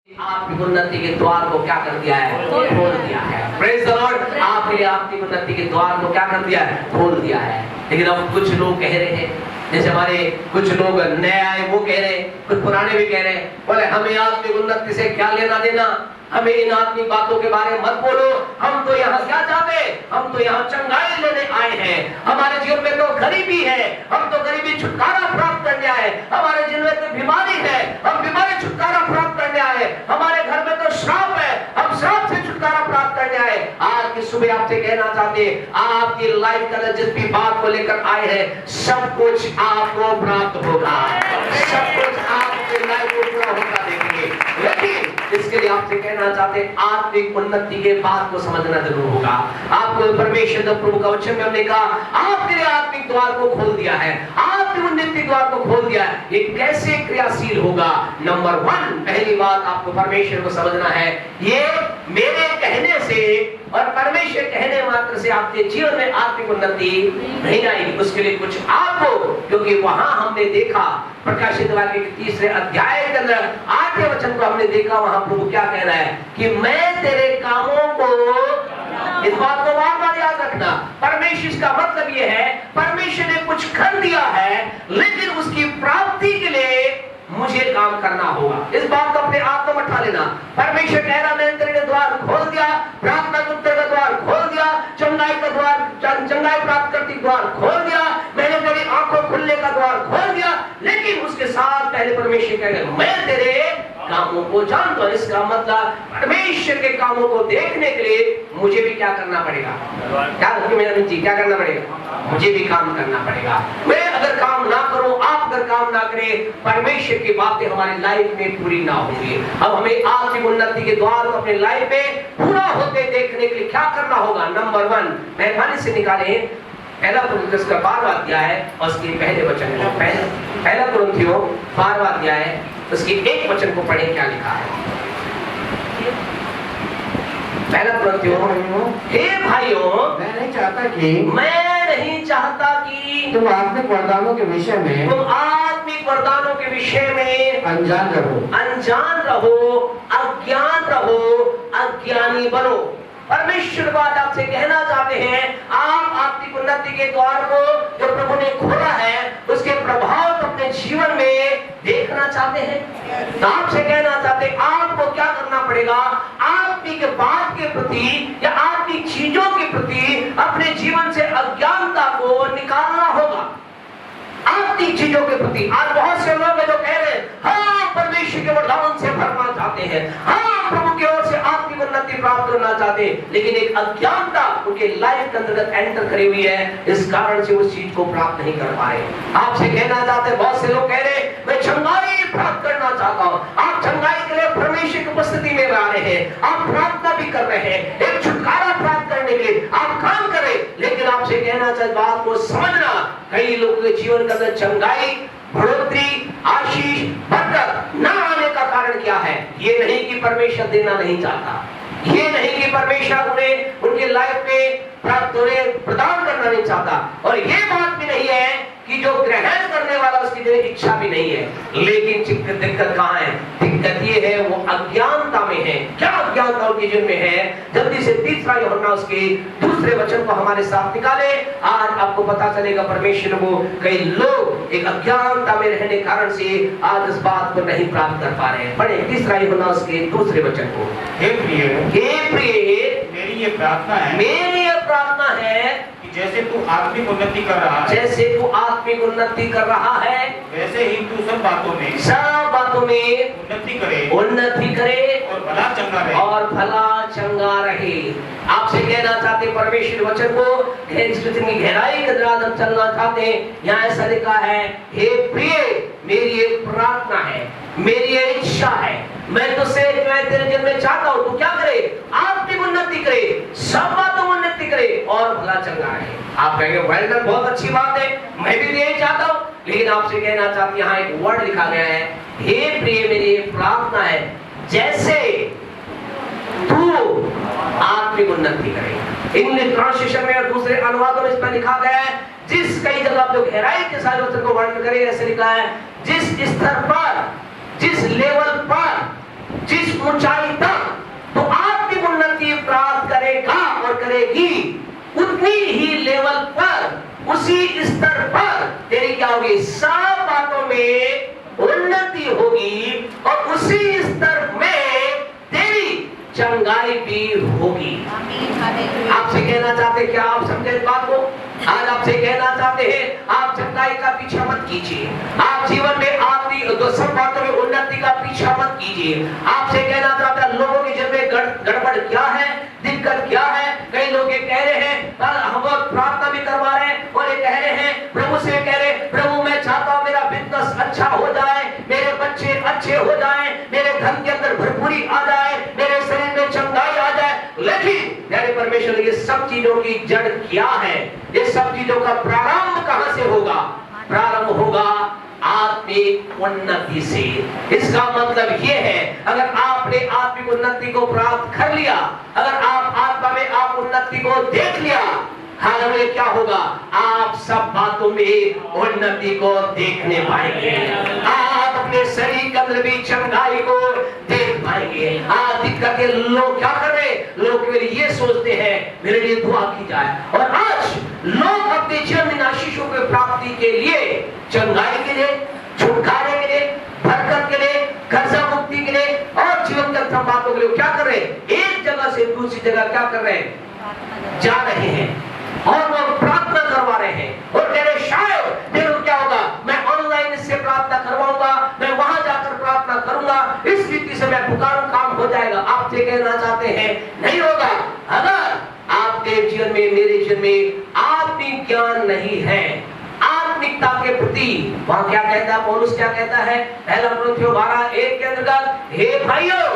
आत्मिक उन्नति के द्वार को क्या कर दिया है? खोल दिया है। Praise the Lord. आपके लिए आत्मिक उन्नति के द्वार को क्या कर दिया है? खोल दिया है। लेकिन अब कुछ लोग कह रहे हैं, जैसे हमारे कुछ लोग नए आए वो कह रहे हैं, कुछ पुराने भी कह रहे हैं, बोले हमें आत्मिक उन्नति से क्या लेना देना, हमें इन आत्मिक बातों के बारे में मत बोलो, हम तो यहाँ क्या चाहते हैं, हम तो यहाँ चंगाई लेने आए हैं, हमारे जीवन में तो गरीबी है, हम तो गरीबी छुटकारा प्राप्त करने आए, हमारे जीवन में तो बीमारी है, हम बीमारी छुटकारा प्राप्त करने आए, हमारे घर में तो श्राप है, हम श्राप से छुटकारा प्राप्त करने आए। आज की सुबह आपसे कहना चाहते हैं, आपकी लाइफ का जिस भी बात को लेकर आए हैं, सब कुछ आपको प्राप्त होगा, सब कुछ आपके लाइफ को पूरा होता देखेंगे। लेकिन इसके लिए आपसे कहना चाहते हैं, आत्मिक उन्नति के बात को समझना जरूर होगा। आपको परमेश्वर का प्रभु का वचन में हमने कहा, आपके लिए आत्मिक द्वार को खोल दिया है, आत्मिक उन्नति द्वार को खोल दिया है। ये कैसे क्रियाशील होगा? नंबर 1, पहली बात आपको परमेश्वर को समझना है, ये मेरे कहने से और परमेश्वर कहने मात्र से आपके जीवन में आत्मिक उन्नति नहीं आएगी। उसके लिए कुछ आपको, क्योंकि वहां हमने देखा प्रकाशित वाक्य के 3 अध्याय के अंदर 8वें वचन को हमने देखा, वहां प्रभु क्या कह रहा है कि मैं तेरे कामों को, इस बात को बार बार याद रखना, परमेश्वर का मतलब यह है, परमेश्वर ने कुछ कर दिया है, लेकिन उसकी प्राप्ति के लिए मुझे काम करना होगा। इस बात को अपने आप को मठा लेना। परमेश्वर कह रहा, मैंने तेरे द्वार खोल दिया, प्रार्थना के उत्तर का द्वार खोल दिया, चंगाई का द्वार, चंगाई प्राप्त करती द्वार खोल दिया, मैंने तेरी आंखों खुलने का द्वार खोल दिया, लेकिन उसके साथ पहले परमेश्वर कह रहे, मैं तेरे कामों को जानता हूं। इसका मतलब परमेश्वर के कामों को देखने के लिए मुझे भी क्या करना पड़ेगा? क्या करना पड़ेगा? मुझे भी काम करना पड़ेगा। मैं अगर काम ना करूं, आप अगर काम ना करें, परमेश्वर की बातें हमारी लाइफ में पूरी ना होंगी। अब हमें आत्मिक उन्नति के द्वार को अपने लाइफ में पूरा होते देखने के लिए क्या करना होगा? नंबर 1, मेहरबानी से निकाले पहला कुरिन्थियों का 12वां अध्याय और उसके पहले वचन को, पहला कुरिन्थियों 12वां अध्याय उसके 1 वचन को पढ़ें, क्या लिखा है? पहला कुरिन्थियों, हे भाइयों, मैं नहीं चाहता कि तुम आत्मिक वरदानों के विषय में अनजान रहो, अज्ञान रहो, अज्ञानी बनो। परमेश्वर बात आपसे कहना चाहते हैं, आप आत्मिक उन्नति के द्वार को जो प्रभु ने खोला है, उसके प्रभाव को अपने जीवन में देखना चाहते हैं। तो आपसे कहना चाहते हैं, आपको क्या करना पड़ेगा? आत्मिक बात के प्रति या आत्मिक चीजों के प्रति अपने जीवन से अज्ञानता को निकालना होगा। आत्मिक चीजों के प्रति आज बहुत से लोग हैं जो कह रहे हैं, हाँ परमेश्वर के वरदान से भरना चाहते हैं, हाँ प्रभु की ओर से आत्मिक उन्नति प्राप्त करना चाहते हैं, लेकिन एक अज्ञानता उनके लाइफ के अंतर्गत एंटर करी हुई है, इस कारण से उस चीज को प्राप्त नहीं कर पा रहे। आपसे कहना चाहते हैं, बहुत से लोग कह रहे हैं, मैं चंगाई प्राप्त करना चाहता हूँ। आप चंगाई के लिए परमेश्वर की उपस्थिति में आ रहे हैं, आप प्रार्थना भी कर रहे हैं, एक छुटकारा प्राप्त करने के लिए आप काम करें, लेकिन आपसे कहना चाहते बात को समझना, कई लोगों के जीवन के अंदर चंगाई, बढ़ोतरी, आशीष, बरकत न आने का कारण क्या है? ये नहीं कि परमेश्वर देना नहीं चाहता, ये नहीं कि परमेश्वर उन्हें उनके लाइफ में प्रदान करना नहीं चाहता, और ये बात भी नहीं है कि जो ग्रहण करने वाला उसकी इच्छा भी नहीं है। लेकिन दिक्कत कहाँ है? दिक्कत ये है, वो अज्ञानता में है। क्या अज्ञानता उनके जीवन में है? जल्दी से 3 यूहन्ना उसके 2 वचन को हमारे साथ निकाले। आज आपको पता चलेगा परमेश्वर को कई लोग एक अज्ञानता में रहने कारण से आज इस बात को नहीं प्राप्त कर पा रहे हैं। पढ़े 3 यूहन्ना उसके 2 वचन को। हे प्रिय, मेरी ये प्रार्थना है जैसे तू आत्मिक उन्नति कर रहा है, वैसे ही तू सब बातों में उन्नति करे और भला चंगा रहे। आपसे कहना चाहते परमेश्वर वचन को की गहराई के अंदर हम चलना चाहते हैं। यहाँ ऐसा लिखा है, हे प्रिय, मेरी ये प्रार्थना है, मेरी ये इच्छा है, मैं तुझसे तेरे जीवन में चाहता हूँ तू क्या करे? आत्मिक उन्नति करे, सब बातों में उन्नति करे और भला चंगा रहे। आप कहेंगे वेल डन, बहुत अच्छी बात है, मैं भी यही चाहता हूँ, लेकिन आपसे कहना चाहती यहाँ एक वर्ड लिखा गया है, हे प्रिय, मेरी ये प्रार्थना है, जैसे तू आत्मिक उन्नति करे। इंग्लिश ट्रांसलेशन में और दूसरे अनुवादों में इसमें लिखा गया है, जिस कई जगह जो गहराई के साथ वचन को वर्णन करे, ऐसे लिखा है, जिस स्तर पर, जिस लेवल पर जिस ऊंचाई तक तो आत्मिक उन्नति प्राप्त करेगा और करेगी, उतनी ही लेवल पर, उसी स्तर पर तेरी क्या होगी, सब बातों में उन्नति होगी और उसी स्तर में तेरी चंगाई भी होगी। आपसे कहना चाहते, क्या आप समझे इस बात को? आज आपसे कहना चाहते हैं, आप चंगाई का पीछा मत कीजिए, आप जीवन में आपकी तो सब बातों में उन्नति का पीछा मत कीजिए। आपसे कहना चाहता है, लोगों के जीवन में गड़बड़ क्या है, दिक्कत क्या है? कई लोग ये कह रहे हैं, हम प्रार्थना भी करवा रहे हैं और ये कह रहे हैं, प्रभु से कह रहे, प्रभु मैं चाहता हूं मेरा बिजनेस अच्छा हो जाए, मेरे बच्चे अच्छे हो जाए, मेरे धन के अंदर भरपूरी आ जाए, मेरे शरीर में चंगाई आ जाए। लेकिन मेरे परमेश्वर, ये सब चीजों की जड़ क्या है? ये सब चीजों का प्रारंभ कहां से होगा? प्रारंभ होगा आत्मिक उन्नति से। इसका मतलब यह है, अगर आपने आत्मिक उन्नति को प्राप्त कर लिया, अगर आप आत्मा में आप उन्नति को देख लिया, हालांकि क्या होगा, आप सब बातों में उन्नति को देखने पाएंगे। आप अपने शरीर के अंदर भी चंगाई को देख पाएंगे। आज दिक्कत के लोग क्या कर रहे, लोग केवल ये सोचते हैं मेरे लिए दुआ की जाए, और आज लोग अपने जीवन में आशीषों की प्राप्ति के लिए, चंगाई के लिए, छुटकारे के लिए, बरकत के लिए, कर्जा मुक्ति के लिए और जीवन के अंतिम बातों के लिए क्या कर रहे हैं? एक जगह से दूसरी जगह क्या कर रहे हैं? जा रहे हैं और वो प्रार्थना करवा रहे हैं और कह रहे शायद देखो क्या होगा, मैं ऑनलाइन इससे प्रार्थना करवाऊंगा, मैं वहां जाकर प्रार्थना करूंगा, इस रीति से मैं पुकारूं, काम हो जाएगा। आपसे कहना चाहते हैं, नहीं होगा। अगर आपके जीवन में, मेरे जीवन में आत्मिक ज्ञान नहीं है, आत्मिकता के प्रति, वहां क्या कहता है पौलुस, क्या कहता है पहला कुरिन्थियों 12:1 के अंतर्गत, हे भाइयों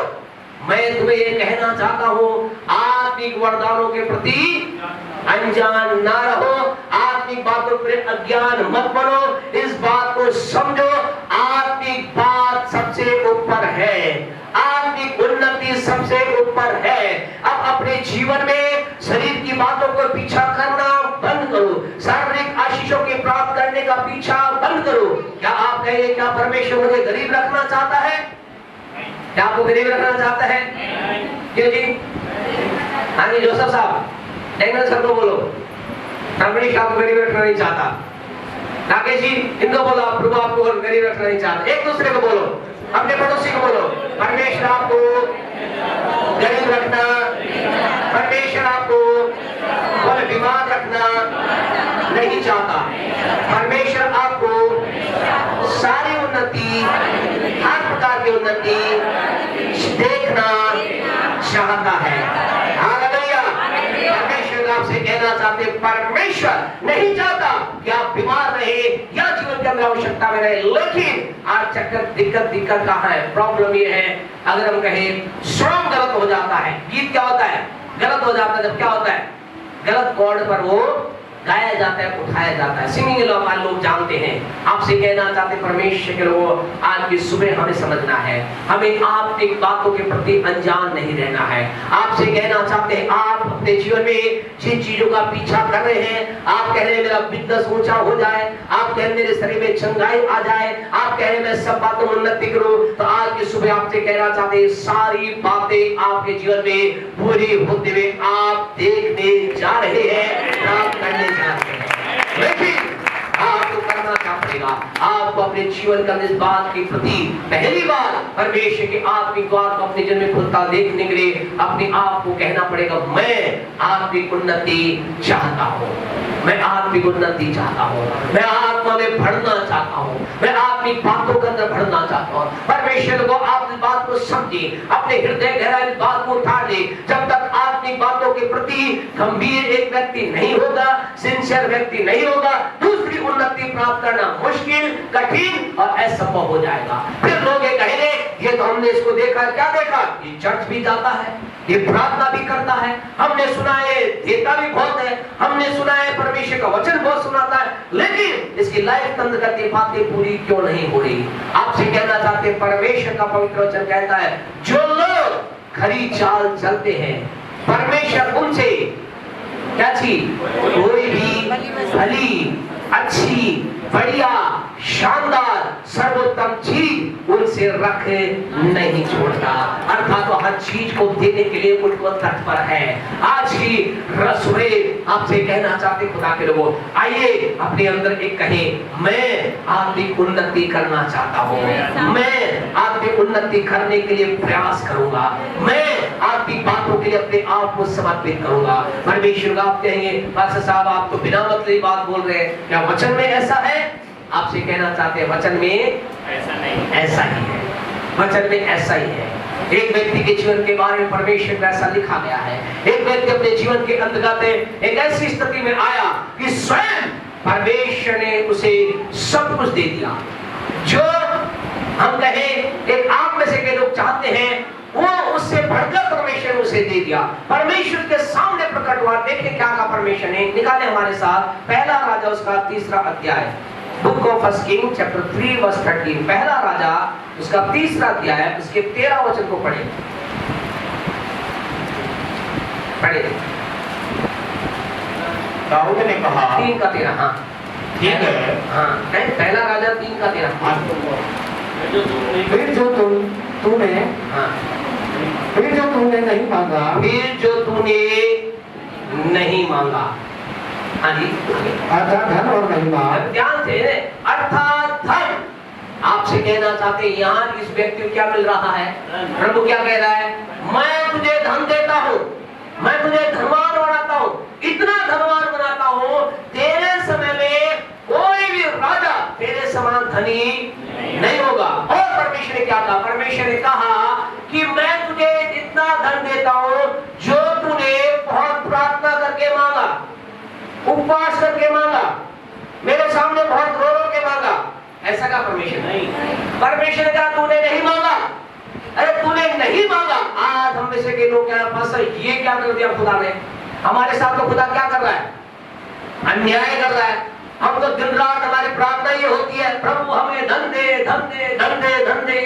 मैं तुम्हें ये कहना चाहता हूं, आत्मिक वरदानों के प्रति अनजान ना रहो, आत्मिक बातों पर अज्ञान मत बनो, इस बात को समझो, आत्मिक बात सबसे ऊपर है, आत्मिक उन्नति सबसे ऊपर है। अब अपने जीवन में शरीर की बातों को पीछा करना बंद करो, शारीरिक आशीषों के प्राप्त करने का पीछा बंद करो। क्या आप कहेंगे, क्या परमेश्वर मुझे गरीब रखना चाहता है? क्या आपको गरीब रखना चाहता है? क्यों जी? हाँ जी, जोसेफ साहब, डेंगल सर को बोलो, परमेश्वर आपको गरीब रखना नहीं चाहता। राकेश जी, इनको बोलो, प्रभु आपको गरीब रखना नहीं चाहता। एक दूसरे को बोलो, अपने पड़ोसी को बोलो, परमेश्वर आपको गरीब रखना, परमेश्वर आपको बीमार रखना नहीं चाहता। परमेश्वर आपको सारी उन्नति, हर प्रकार की उन्नति देखना चाहता है। हालेलुया। परमेश्वर आपसे कहना चाहते, परमेश्वर नहीं चाहता कि आप बीमार रहे या जीवन के अंदर आवश्यकता में रहे। लेकिन आज चक्कर दिक्कत कहाँ है? प्रॉब्लम ये है, अगर हम कहें सॉन्ग गलत हो जाता है, गीत क्या होता है? गलत हो जाता है। जब क्या होता है? गलत कॉर्ड पर वो गाया जाता है, उठाया जाता है। सिंगिंग लोग जानते हैं। आपसे कहना चाहते परमेश्वर के लोगों, आज की सुबह हमें समझना है, हमें आत्मिक बातों के प्रति अनजान नहीं रहना है। आपसे कहना चाहते हैं, आप अपने जीवन में जिन चीजों का पीछा कर रहे हैं, आप कह रहे हैं मेरा बिजनेस ऊंचा हो जाए, आप कह रहे मेरे शरीर में चंगाई आ जाए, आप कह रहे मैं सब बातों में उन्नति करूं, तो आज की सुबह आपसे कहना चाहते हैं, सारी बातें आपके जीवन में पूरी होते हुए आप देखने जा रहे हैं, प्राप्त करने जा रहे हैं। लेकिन आपको करना क्या पड़ेगा? आपको अपने जीवन का इस बात के प्रति पहली बार परमेश्वर के आत्मिक द्वार को अपने जीवन में खुलता देखने के लिए अपने आप को कहना पड़ेगा, मैं आत्मिक उन्नति चाहता हूँ, मैं आत्मिक उन्नति चाहता हूँ, मैं आत्मा में बढ़ना चाहता हूँ, मैं आत्मिक बातों के अंदर बढ़ना चाहता हूँ। परमेश्वर को आप इस बात को समझे, अपने हृदय गहराई इस बात को उतार ले। जब तक आत्मिक बातों के प्रति गंभीर एक व्यक्ति नहीं होगा, सिंसियर व्यक्ति नहीं होगा, दूसरी उन्नति प्राप्त करना मुश्किल, कठिन और असंभव हो जाएगा। फिर लोग ये कहेंगे, ये तो हमने इसको देखा, क्या देखा? ये चर्च भी जाता है, ये प्रार्थना भी करता है, हमने सुना है देता भी बहुत है, हमने सुना है परमेश्वर का वचन बहुत सुनाता है, लेकिन इसकी लाइफ तंत्र करती बातें पूरी क्यों नहीं हो रही? आपसे कहना चाहते हैं, परमेश्वर का पवित्र वचन कहता है, जो लोग खरी चाल चलते हैं, परमेश्वर उनसे क्या चीज, कोई भी भली, अच्छी, बढ़िया, शानदार, सर्वोत्तम चीज उनसे रख नहीं छोड़ता। अर्थात तो हर चीज को देने के लिए उनको तत्पर है। आज की रसूले आपसे कहना चाहते खुदा के लोगों, आइए अपने अंदर एक कहें, मैं आपकी उन्नति करना चाहता हूँ, मैं आपकी उन्नति करने के लिए प्रयास करूंगा, मैं आपकी बातों के लिए अपने आप को समर्पित करूंगा। परमेश्वर आप कहेंगे, पास्टर साहब आप तो बिना मतलब बात बोल रहे हैं, क्या वचन में ऐसा है? आपसे कहना चाहते हैं वचन में ऐसा नहीं, ऐसा ही है, वचन में ऐसा ही है। एक व्यक्ति के जीवन के बारे में परमेश्वर का ऐसा लिखा गया है। एक व्यक्ति अपने जीवन के अंतर्गत एक ऐसी स्थिति में आया कि स्वयं परमेश्वर ने उसे सब कुछ दे दिया। जो हम कहें एक आप में से के लोग चाहते हैं, वो उससे बढ़कर परमेश्वर ने उसे दे दिया। परमेश्वर के सामने प्रकट हुआ। देखिए क्या कहा परमेश्वर ने, निकाले हमारे साथ पहला राजा उसका 3रा अध्याय, book of first king chapter 3 verse 13। पहला राजा उसका 3रा अध्याय उसके 13 वचन को पढ़े। दाऊद ने कहा 3 का 13। हाँ ठीक है, हाँ पहला राजा 3 का 13। फिर जो तूने हाँ फिर जो तूने नहीं मांगा, फिर जो तूने नहीं मांगा। हाँ जी, अर्थात धन और महिमा, ध्यान से, अर्थात धन। आपसे कहना चाहते हैं यहाँ इस व्यक्ति को क्या मिल रहा है? प्रभु क्या कह रहा है? मैं तुझे धन देता हूँ, मैं तुझे धनवान बनाता हूँ, इतना धनवान बनाता हूँ, तेरे समय में कोई भी राजा तेरे समान धनी नहीं होगा। और परमेश्वर ने क्या कहा? परमेश्वर ने कहा कि मैं तुझे इतना धन देता हूँ जो तूने बहुत प्रार्थना करके मांगा, उपवास करके मांगा, मेरे सामने बहुत रो रो के मांगा। ऐसा कहा परमेश्वर? नहीं। परमेश्वर ने कहा तूने नहीं मांगा। अरे तूने नहीं मांगा। आज हम में से के लोग क्या बस ये क्या कर दिया खुदा ने हमारे साथ? तो खुदा क्या कर रहा है? अन्याय कर रहा है। हम तो दिन रात हमारी प्रार्थना ये होती है, प्रभु हमें धन दे, धन दे, धन दे, धन दे।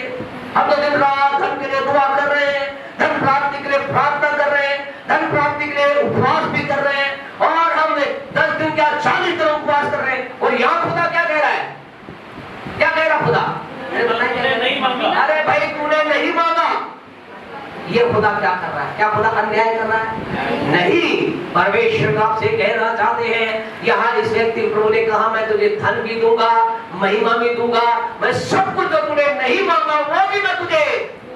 हम तो दिन रात धन के लिए दुआ कर रहे हैं, धन प्राप्ति के लिए प्रार्थना कर रहे हैं, धन प्राप्ति के लिए उपवास भी कर रहे हैं, और हम 10 दिन क्या 40 दिन उपवास कर रहे हैं। और यहाँ खुदा क्या कह रहा है? क्या कह रहा खुदा? नहीं मांगा। अरे भाई तूने नहीं मांगा। ये खुदा क्या कर रहा है? क्या खुदा अन्याय कर रहा है? नहीं। परमेश्वर आपसे कहना चाहते हैं, यहाँ इस व्यक्ति प्रभु ने कहा मैं तुझे धन भी दूंगा, महिमा भी दूंगा, मैं सब कुछ जो तूने नहीं मांगा वो भी मैं तुझे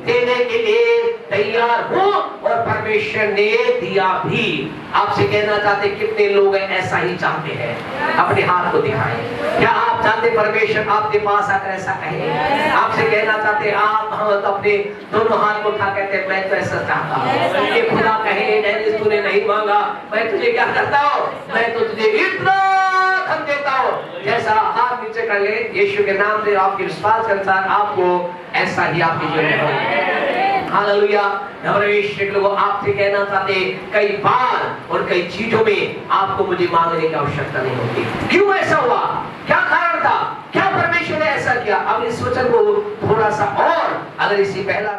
देने के लिए तैयार हूँ, और परमेश्वर ने दिया भी। आपसे कहना चाहते कितने लोग ऐसा ही चाहते हैं? अपने हाथ को दिखाएं। क्या आप चाहते परमेश्वर आपके पास आकर ऐसा कहे? आपसे कहना चाहते आप हम तो अपने दोनों हाथ को उठा कहते मैं तो ऐसा चाहता हूँ कि खुदा कहे नहीं तूने नहीं मांगा, मैं तुझे क्या करता हूँ? मैं तो तुझे इतना धन देता हूँ। जैसा हाथ नीचे कर ले, यीशु के नाम से आपके विश्वास के अनुसार आपको ऐसा ही आपके जीवन में होगा। हालेलुया। परमेश्वर लोगों आपसे कहना चाहते कई बार और कई चीजों में आपको मुझे मांगने की आवश्यकता नहीं होती। क्यों ऐसा हुआ? क्या कारण था? क्या परमेश्वर ने ऐसा किया? अब इस वचन को थोड़ा सा और अगर इसी पहला